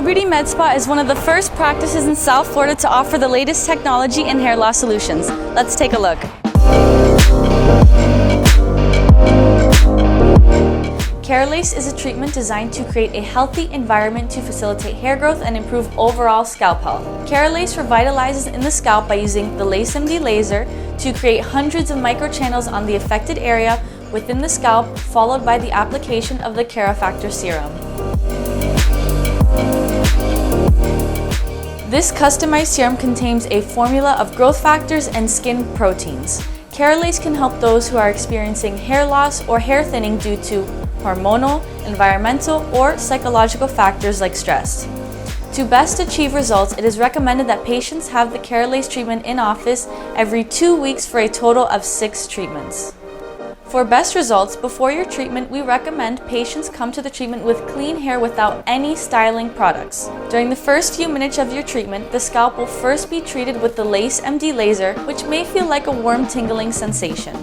4Beauty Med Spa is one of the first practices in South Florida to offer the latest technology in hair loss solutions. Let's take a look. Keralase is a treatment designed to create a healthy environment to facilitate hair growth and improve overall scalp health. Keralase revitalizes in the scalp by using the LaseMD laser to create hundreds of microchannels on the affected area within the scalp, followed by the application of the KeraFactor Serum. This customized serum contains a formula of growth factors and skin proteins. Keralase can help those who are experiencing hair loss or hair thinning due to hormonal, environmental, or psychological factors like stress. To best achieve results, it is recommended that patients have the Keralase treatment in office every 2 weeks for a total of 6 treatments. For best results, before your treatment, we recommend patients come to the treatment with clean hair without any styling products. During the first few minutes of your treatment, the scalp will first be treated with the LaseMD laser, which may feel like a warm tingling sensation.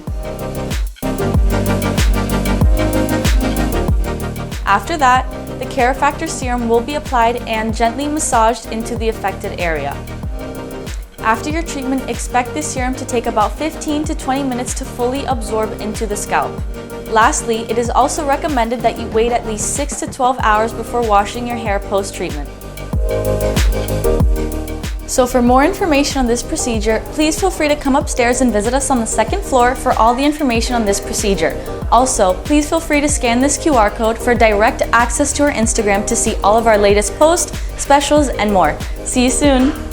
After that, the KeraFactor Serum will be applied and gently massaged into the affected area. After your treatment, expect the serum to take about 15 to 20 minutes to fully absorb into the scalp. Lastly, it is also recommended that you wait at least 6 to 12 hours before washing your hair post-treatment. So for more information on this procedure, please feel free to come upstairs and visit us on the 2nd floor for all the information on this procedure. Also, please feel free to scan this QR code for direct access to our Instagram to see all of our latest posts, specials, and more. See you soon!